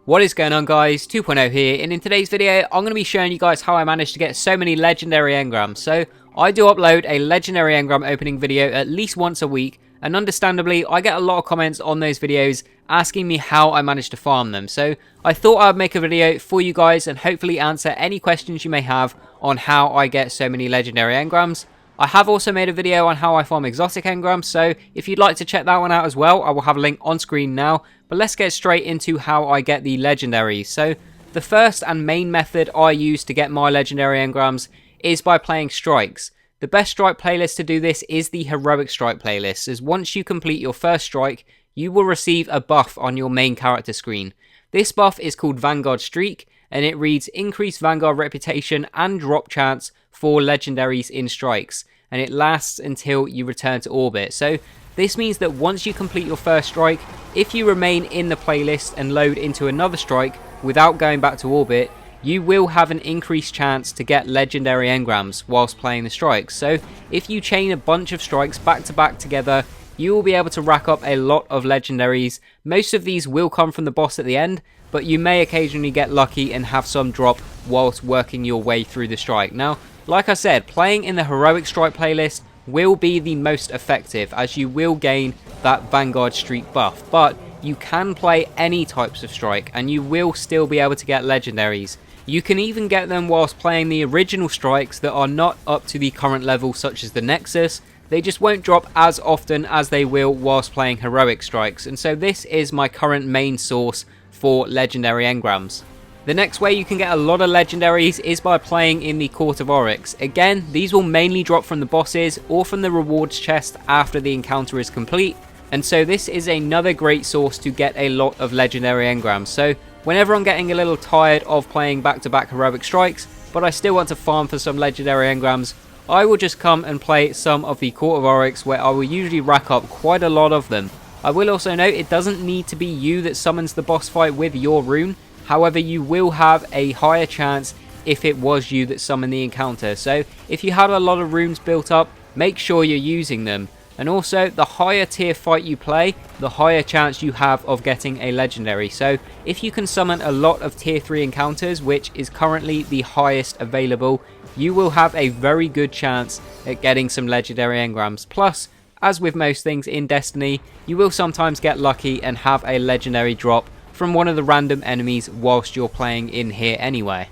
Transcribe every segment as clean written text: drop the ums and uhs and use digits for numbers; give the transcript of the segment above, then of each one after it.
What is going on, guys? 2.0 here, and in today's video I'm going to be showing you guys how I managed to get so many legendary engrams. So I do upload a legendary engram opening video at least once a week, and understandably I get a lot of comments on those videos asking me how I managed to farm them. So I thought I'd make a video for you guys and hopefully answer any questions you may have on how I get so many legendary engrams. I have also made a video on how I farm exotic engrams, so if you'd like to check that one out as well, I will have a link on screen now. But let's get straight into how I get the legendaries. So the first and main method I use to get my legendary engrams is by playing strikes. The best strike playlist to do this is the heroic strike playlist, as once you complete your first strike, you will receive a buff on your main character screen. This buff is called Vanguard Streak, and it reads increased Vanguard reputation and drop chance for legendaries in strikes, and it lasts until you return to orbit. So this means that once you complete your first strike, if you remain in the playlist and load into another strike without going back to orbit, you will have an increased chance to get legendary engrams whilst playing the strikes. So if you chain a bunch of strikes back to back together, you will be able to rack up a lot of legendaries. Most of these will come from the boss at the end, but you may occasionally get lucky and have some drop whilst working your way through the strike. Now, like I said, playing in the heroic strike playlist will be the most effective, as you will gain that Vanguard Streak buff, but you can play any types of strike and you will still be able to get legendaries. You can even get them whilst playing the original strikes that are not up to the current level, such as the Nexus. They just won't drop as often as they will whilst playing heroic strikes, and so this is my current main source for legendary engrams. The next way you can get a lot of legendaries is by playing in the Court of Oryx. Again, these will mainly drop from the bosses or from the rewards chest after the encounter is complete, and so this is another great source to get a lot of legendary engrams. So whenever I'm getting a little tired of playing back-to-back heroic strikes, but I still want to farm for some legendary engrams, I will just come and play some of the Court of Oryx, where I will usually rack up quite a lot of them. I will also note it doesn't need to be you that summons the boss fight with your rune. However, you will have a higher chance if it was you that summoned the encounter. So if you had a lot of runes built up, make sure you're using them. And also, the higher tier fight you play, the higher chance you have of getting a legendary. So if you can summon a lot of tier 3 encounters, which is currently the highest available, you will have a very good chance at getting some legendary engrams. Plus, as with most things in Destiny, you will sometimes get lucky and have a legendary drop from one of the random enemies whilst you're playing in here anyway.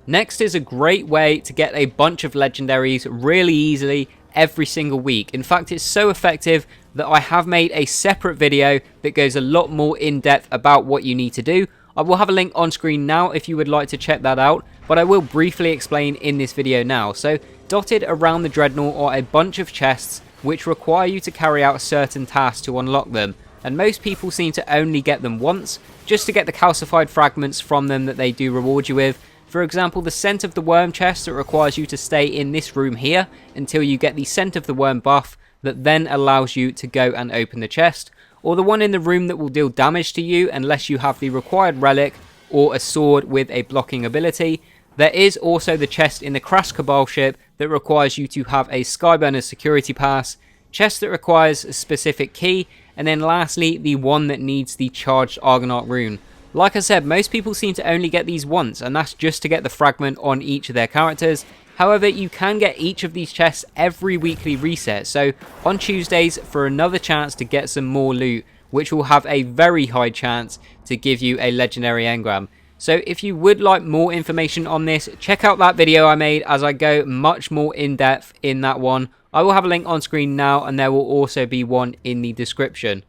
Next is a great way to get a bunch of legendaries really easily every single week. In fact, it's so effective that I have made a separate video that goes a lot more in depth about what you need to do. I will have a link on screen now if you would like to check that out, but I will briefly explain in this video now. So dotted around the Dreadmill are a bunch of chests which require you to carry out certain tasks to unlock them, and most people seem to only get them once, just to get the calcified fragments from them that they do reward you with. For example, the Scent of the Worm chest that requires you to stay in this room here until you get the Scent of the Worm buff that then allows you to go and open the chest, or the one in the room that will deal damage to you unless you have the required relic or a sword with a blocking ability. There is also the chest in the Crash Cabal ship that requires you to have a Skyburner security pass, chest that requires a specific key, and then lastly the one that needs the charged Argonaut rune. Like I said, most people seem to only get these once, and that's just to get the fragment on each of their characters. However, you can get each of these chests every weekly reset, so on Tuesdays for another chance to get some more loot, which will have a very high chance to give you a legendary engram. So if you would like more information on this, check out that video I made, as I go much more in depth in that one. I will have a link on screen now, and there will also be one in the description.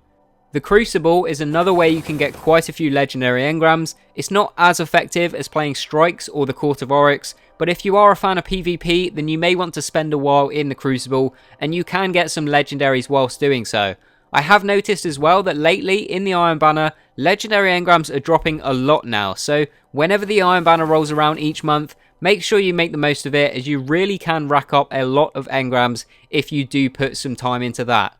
The Crucible is another way you can get quite a few legendary engrams. It's not as effective as playing strikes or the Court of Oryx, but if you are a fan of PvP, then you may want to spend a while in the Crucible, and you can get some legendaries whilst doing so. I have noticed as well that lately in the Iron Banner, legendary engrams are dropping a lot now, so whenever the Iron Banner rolls around each month, make sure you make the most of it, as you really can rack up a lot of engrams if you do put some time into that.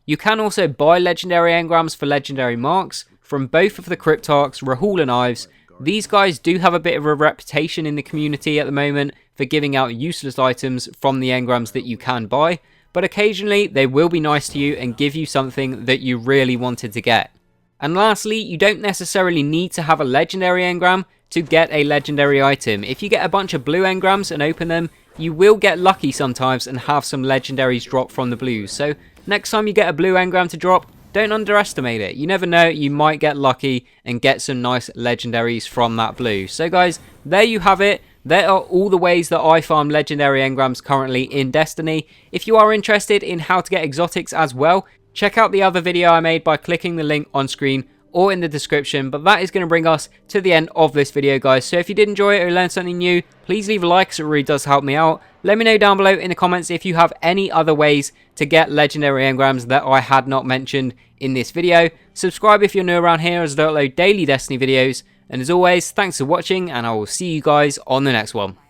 You can also buy legendary engrams for legendary marks from both of the Cryptarchs, Rahul and Ives. These guys do have a bit of a reputation in the community at the moment for giving out useless items from the engrams that you can buy, but occasionally they will be nice to you and give you something that you really wanted to get. And lastly, you don't necessarily need to have a legendary engram to get a legendary item. If you get a bunch of blue engrams and open them, you will get lucky sometimes and have some legendaries drop from the blues. So next time you get a blue engram to drop, don't underestimate it. You never know, you might get lucky and get some nice legendaries from that blue. So guys, there you have it. There are all the ways that I farm legendary engrams currently in Destiny. If you are interested in how to get exotics as well, check out the other video I made by clicking the link on screen or in the description. But that is going to bring us to the end of this video, guys. So if you did enjoy it or learn something new, please leave a like, so it really does help me out. Let me know down below in the comments if you have any other ways to get legendary engrams that I had not mentioned in this video. Subscribe if you're new around here, as I upload daily Destiny videos. And as always, thanks for watching, and I will see you guys on the next one.